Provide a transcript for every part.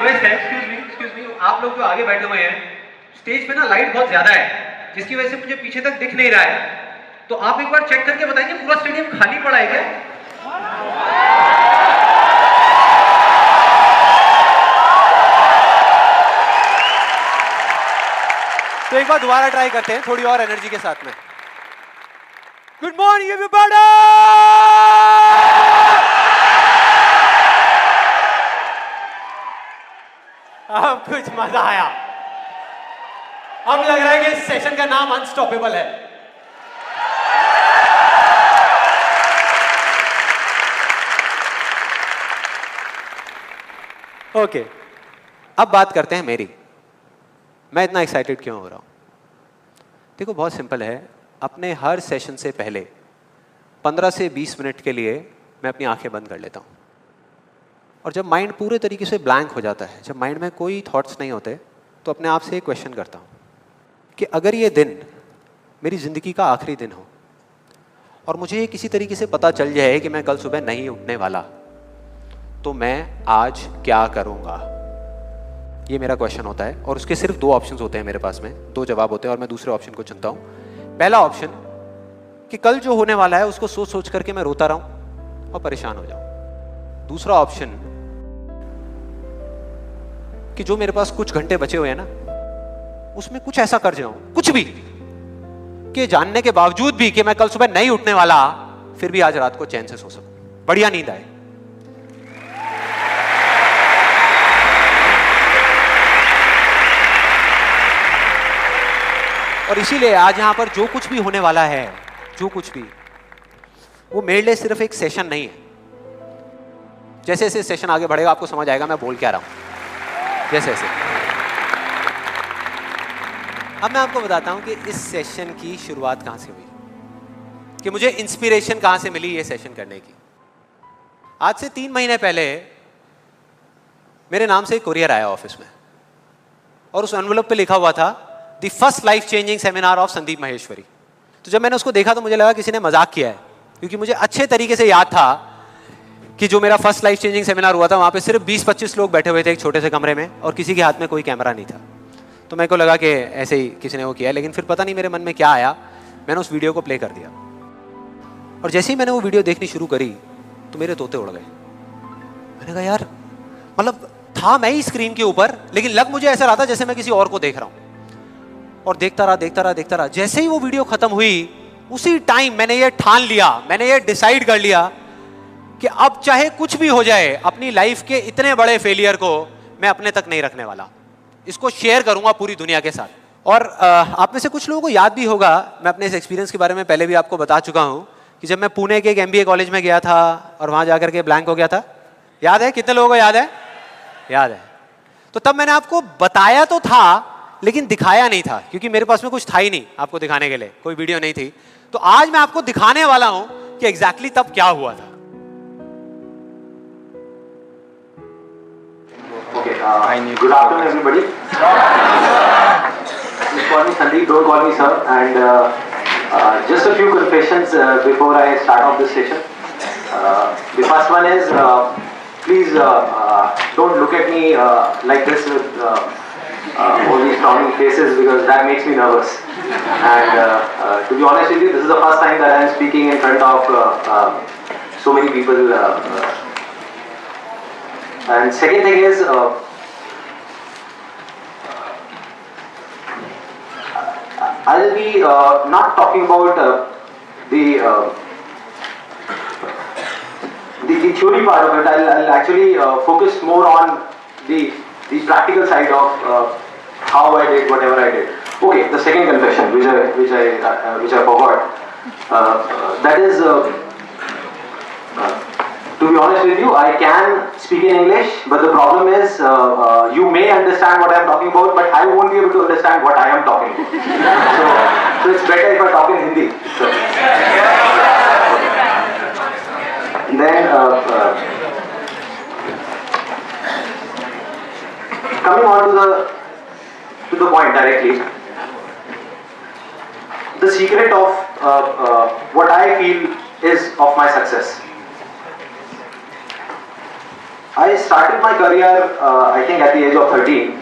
Request है, excuse me, आप लोग जो आगे बैठे हुए हैं, स्टेज पे ना लाइट बहुत ज्यादा है, जिसकी वजह से मुझे पीछे तक दिख नहीं रहा है, तो आप एक बार चेक करके बताएंगे पूरा स्टेडियम खाली पड़ा है क्या? तो एक बार दोबारा ट्राई करते हैं थोड़ी और एनर्जी के साथ में। Good morning everybody. अब कुछ मजा आया। अब लग रहा है कि इस सेशन का नाम अनस्टॉपेबल है। ओके, अब बात करते हैं मेरी। मैं इतना एक्साइटेड क्यों हो रहा हूं? देखो, बहुत सिंपल है। अपने हर सेशन से पहले 15 से 20 मिनट के लिए मैं अपनी आंखें बंद कर लेता हूं, और जब माइंड पूरे तरीके से ब्लैंक हो जाता है, जब माइंड में कोई थॉट्स नहीं होते, तो अपने आप से एक क्वेश्चन करता हूं कि अगर ये दिन मेरी ज़िंदगी का आखिरी दिन हो और मुझे ये किसी तरीके से पता चल जाए कि मैं कल सुबह नहीं उठने वाला, तो मैं आज क्या करूँगा? ये मेरा क्वेश्चन होता है। और उसके सिर्फ 2 ऑप्शंस होते हैं मेरे पास में, 2 जवाब होते हैं, और मैं दूसरे ऑप्शन को चुनता हूँ। पहला ऑप्शन कि कल जो होने वाला है उसको सोच सोच करके मैं रोता रहूं और परेशान हो जाऊं। दूसरा ऑप्शन कि जो मेरे पास कुछ घंटे बचे हुए हैं ना, उसमें कुछ ऐसा कर जाऊं, कुछ भी, कि जानने के बावजूद भी कि मैं कल सुबह नहीं उठने वाला, फिर भी आज रात को चैन से सो सकूं, बढ़िया नींद आए। और इसीलिए आज यहां पर जो कुछ भी होने वाला है, जो कुछ भी, वो मेरे लिए सिर्फ एक सेशन नहीं है। जैसे जैसे सेशन आगे बढ़ेगा आपको समझ आएगा मैं बोल क्या रहा हूं, जैसे जैसे। अब मैं आपको बताता हूं कि इस सेशन की शुरुआत कहां से हुई, कि मुझे इंस्पिरेशन कहां से मिली ये सेशन करने की। आज से 3 महीने पहले मेरे नाम से एक कुरियर आया ऑफिस में, और उस एनवेलप पे लिखा हुआ था the first life changing seminar of Sandeep Maheshwari. तो जब मैंने उसको देखा तो मुझे लगा किसी ने मजाक किया है, क्योंकि मुझे अच्छे तरीके से याद था कि जो मेरा फर्स्ट लाइफ चेंजिंग सेमिनार हुआ था वहाँ पे सिर्फ 20-25 लोग बैठे हुए थे एक छोटे से कमरे में, और किसी के हाथ में कोई कैमरा नहीं था। तो मेरे को लगा कि ऐसे ही किसी ने वो किया है, लेकिन फिर पता नहीं मेरे मन में क्या आया, मैंने उस वीडियो को प्ले कर दिया, और जैसे ही मैंने वो वीडियो देखनी शुरू करी तो मेरे तोते उड़ गए। मैंने कहा यार, मतलब था मैं ही स्क्रीन के ऊपर, लेकिन लग मुझे ऐसा रहा था जैसे मैं किसी और को देख रहा हूँ। और देखता रहा। जैसे ही वो वीडियो खत्म हुई, उसी टाइम मैंने ये ठान लिया, मैंने ये डिसाइड कर लिया कि अब चाहे कुछ भी हो जाए, अपनी लाइफ के इतने बड़े फेलियर को मैं अपने तक नहीं रखने वाला, इसको शेयर करूंगा पूरी दुनिया के साथ। और आप में से कुछ लोगों को याद भी होगा, मैं अपने इस एक्सपीरियंस के बारे में पहले भी आपको बता चुका हूं कि जब मैं पुणे के एक MBA कॉलेज में गया था और वहां जाकर के ब्लैंक हो गया था। याद है? कितने लोगों को याद है? याद है। तो तब मैंने आपको बताया तो था, लेकिन दिखाया नहीं था, क्योंकि मेरे पास में कुछ था ही नहीं आपको दिखाने के लिए, कोई वीडियो नहीं थी। तो आज मैं आपको दिखाने वाला हूं कि एग्जैक्टली तब क्या हुआ था। Good afternoon, everybody. Just call me Sandeep, don't call me sir. And just a few confessions before I start off this session. The first one is, please don't look at me like this with all these frowning faces, because that makes me nervous. And to be honest with you, this is the first time that I am speaking in front of so many people. And second thing is, I'll be not talking about the theory part of it. I'll actually focus more on the practical side of how I did whatever I did. Okay, the second confession, which I forgot, that is. To be honest with you, I can speak in English, but the problem is you may understand what I am talking about, but I won't be able to understand what I am talking about. So it's better if I talk in Hindi. So. Then coming on to the point directly, the secret of what I feel is of my success. I started my career, I think, at the age of 13,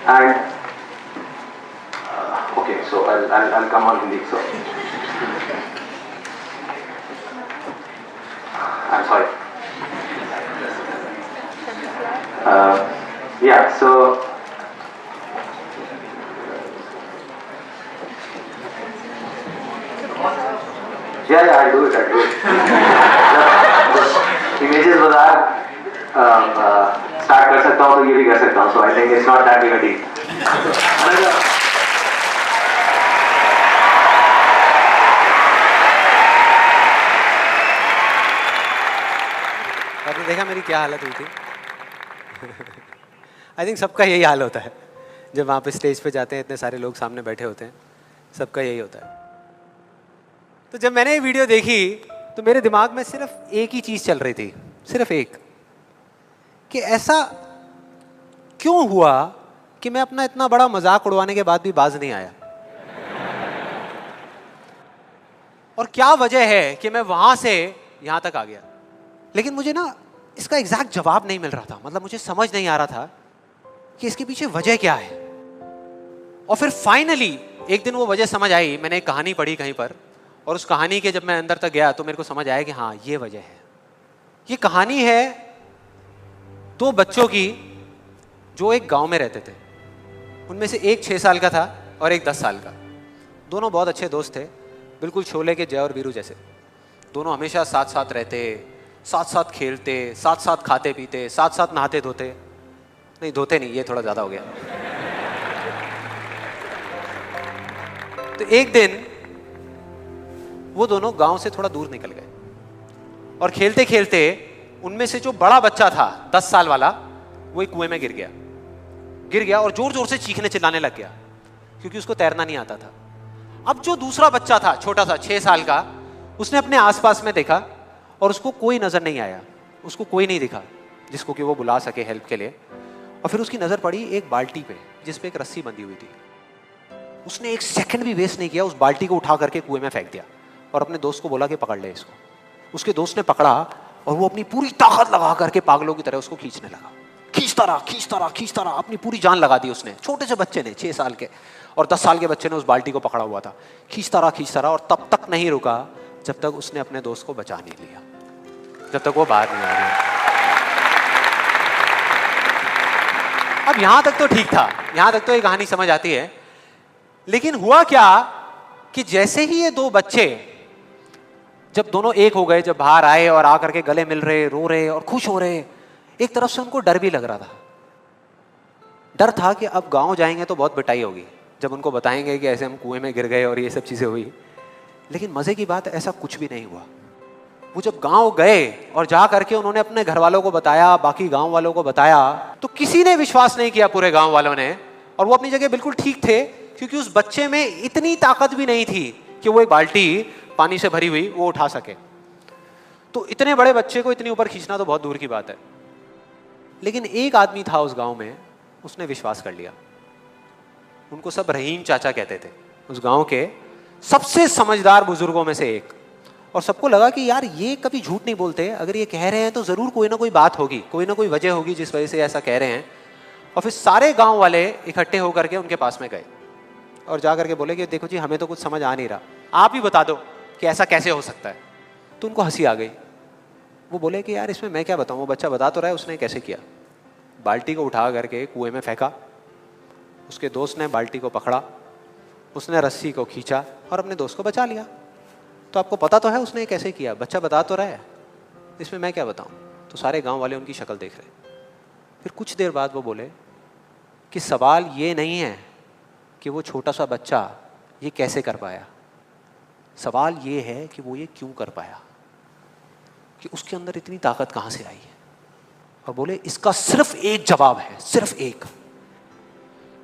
and okay, so I'll come on Hindi. So I'm sorry. Yeah, so yeah, I'll do it. Images बाजार start कर सकता हूँ तो ये भी कर सकता हूँ. So I think it's not that big a deal. आपने देखा मेरी क्या हालत हुई थी? आई थिंक सबका यही हाल होता है जब वहाँ पे स्टेज पे जाते हैं, इतने सारे लोग सामने बैठे होते हैं, सबका यही होता है. तो जब मैंने ये वीडियो देखी तो मेरे दिमाग में सिर्फ एक ही चीज़ चल रही थी, सिर्फ एक, कि ऐसा क्यों हुआ कि मैं अपना इतना बड़ा मजाक उड़वाने के बाद भी बाज नहीं आया, और क्या वजह है कि मैं वहां से यहां तक आ गया. लेकिन मुझे ना इसका एग्जैक्ट जवाब नहीं मिल रहा था. मतलब मुझे समझ नहीं आ रहा था कि इसके पीछे वजह क्या है. और फिर फाइनली एक दिन वो वजह समझ आई. मैंने एक कहानी पढ़ी कहीं पर, और उस कहानी के जब मैं अंदर तक गया तो मेरे को समझ आया कि हाँ, ये वजह है. ये कहानी है दो बच्चों की जो एक गांव में रहते थे. उनमें से एक 6 साल का था और एक 10 साल का. दोनों बहुत अच्छे दोस्त थे, बिल्कुल शोले के जय और वीरू जैसे. दोनों हमेशा साथ साथ रहते, साथ साथ खेलते, साथ साथ खाते पीते, साथ साथ नहाते धोते. नहीं, धोते नहीं, ये थोड़ा ज्यादा हो गया. तो एक दिन वो दोनों गांव से थोड़ा दूर निकल गए, और खेलते खेलते उनमें से जो बड़ा बच्चा था 10 साल वाला, वो एक कुएं में गिर गया और जोर जोर से चीखने चिल्लाने लग गया, क्योंकि उसको तैरना नहीं आता था. अब जो दूसरा बच्चा था, छोटा सा 6 साल का, उसने अपने आसपास में देखा और उसको कोई नजर नहीं आया, उसको कोई नहीं दिखा जिसको कि वो बुला सके हेल्प के लिए. और फिर उसकी नजर पड़ी एक बाल्टी पे जिस पे एक रस्सी बंधी हुई थी. उसने एक सेकंड भी वेस्ट नहीं किया, उस बाल्टी को उठा करके कुएं में फेंक दिया और अपने दोस्त को बोला कि पकड़ ले इसको. उसके दोस्त ने पकड़ा और वो अपनी पूरी ताकत लगा करके पागलों की तरह उसको खींचने लगा. खींचता रहा, अपनी पूरी जान लगा दी उसने. छोटे से बच्चे ने, 6 साल के और 10 साल के बच्चे ने उस बाल्टी को पकड़ा हुआ था. खींचता रहा और तब तक नहीं रुका जब तक उसने अपने दोस्त को बचा नहीं लिया, जब तक वो बाहर नहीं आ गया. अब यहां तक तो ठीक था, यहां तक तो ये कहानी समझ आती है. लेकिन हुआ क्या कि जैसे ही ये दो बच्चे, जब दोनों एक हो गए, जब बाहर आए और आकर के गले मिल रहे, रो रहे और खुश हो रहे, एक तरफ से उनको डर भी लग रहा था. डर था कि अब गांव जाएंगे तो बहुत पिटाई होगी जब उनको बताएंगे कि ऐसे हम कुएं में गिर गए और ये सब चीजें हुई. लेकिन मजे की बात, ऐसा कुछ भी नहीं हुआ. वो जब गांव गए और जा करके उन्होंने अपने घर वालों को बताया, बाकी गांव वालों को बताया, तो किसी ने विश्वास नहीं किया, पूरे गांव वालों ने. और वो अपनी जगह बिल्कुल ठीक थे, क्योंकि उस बच्चे में इतनी ताकत भी नहीं थी कि वो एक बाल्टी पानी से भरी हुई वो उठा सके. तो इतने बड़े बच्चे को इतनी ऊपर खींचना तो बहुत दूर की बात है. लेकिन एक आदमी था उस गांव में, उसने विश्वास कर लिया. उनको सब रहीम चाचा कहते थे, उस गांव के सबसे समझदार बुजुर्गों में से एक. और सबको लगा कि यार ये कभी झूठ नहीं बोलते, अगर ये कह रहे हैं तो जरूर कोई ना कोई बात होगी, कोई ना कोई वजह होगी जिस वजह से ऐसा कह रहे हैं. और फिर सारे गांव वाले इकट्ठे होकर के उनके पास में गए और जा करके बोले कि देखो जी, हमें तो कुछ समझ आ नहीं रहा, आप ही बता दो कि ऐसा कैसे हो सकता है. तो उनको हंसी आ गई. वो बोले कि यार इसमें मैं क्या बताऊं, वो बच्चा बता तो रहा है उसने कैसे किया. बाल्टी को उठा करके कुएं में फेंका, उसके दोस्त ने बाल्टी को पकड़ा, उसने रस्सी को खींचा और अपने दोस्त को बचा लिया. तो आपको पता तो है उसने कैसे किया, बच्चा बता तो रहा है, इसमें मैं क्या बताऊं. तो सारे गांव वाले उनकी शक्ल देख रहे. फिर कुछ देर बाद वो बोले कि सवाल ये नहीं है कि वो छोटा सा बच्चा ये कैसे कर पाया, सवाल ये है कि वो ये क्यों कर पाया, कि उसके अंदर इतनी ताकत कहां से आई है. और बोले इसका सिर्फ एक जवाब है, सिर्फ एक,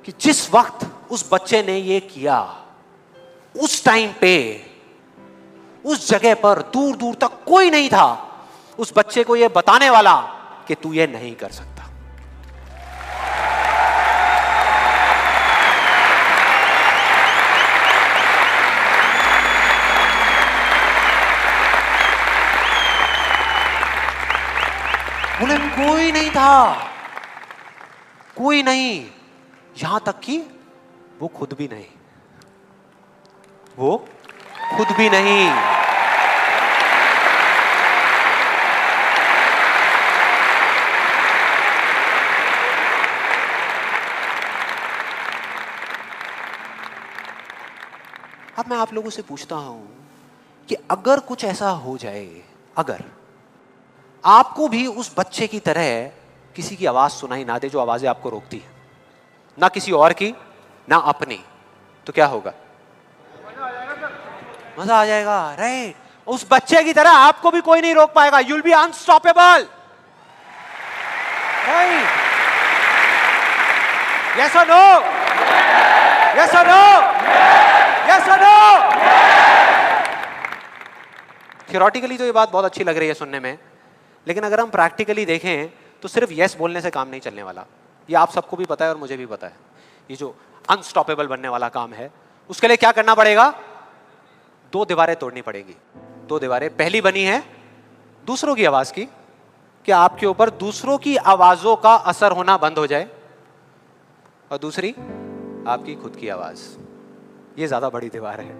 कि जिस वक्त उस बच्चे ने ये किया, उस टाइम पे उस जगह पर दूर दूर तक कोई नहीं था उस बच्चे को ये बताने वाला कि तू ये नहीं कर सकता. बोले कोई कोई नहीं था, कोई नहीं, यहां तक कि वो खुद भी नहीं, वो खुद भी नहीं। अब मैं आप लोगों से पूछता हूं कि अगर कुछ ऐसा हो जाए, अगर आपको भी उस बच्चे की तरह किसी की आवाज सुनाई ना दे जो आवाजें आपको रोकती है, ना किसी और की ना अपनी, तो क्या होगा? मजा आ जाएगा, राइट? उस बच्चे की तरह आपको भी कोई नहीं रोक पाएगा, you'll be unstoppable, right? Yes और नो? यस और नो? यस और नो? थियोरेटिकली तो ये बात बहुत अच्छी लग रही है सुनने में, लेकिन अगर हम प्रैक्टिकली देखें तो सिर्फ यस बोलने से काम नहीं चलने वाला। ये आप सबको भी पता है और मुझे भी पता है। ये जो अनस्टॉपेबल बनने वाला काम है, उसके लिए क्या करना पड़ेगा? 2 दीवारें तोड़नी पड़ेगी। 2 दीवारें, पहली बनी है दूसरों की आवाज की, कि आपके ऊपर दूसरों की आवाजों का असर होना बंद हो जाए, और दूसरी आपकी खुद की आवाज। ये ज्यादा बड़ी दीवार है।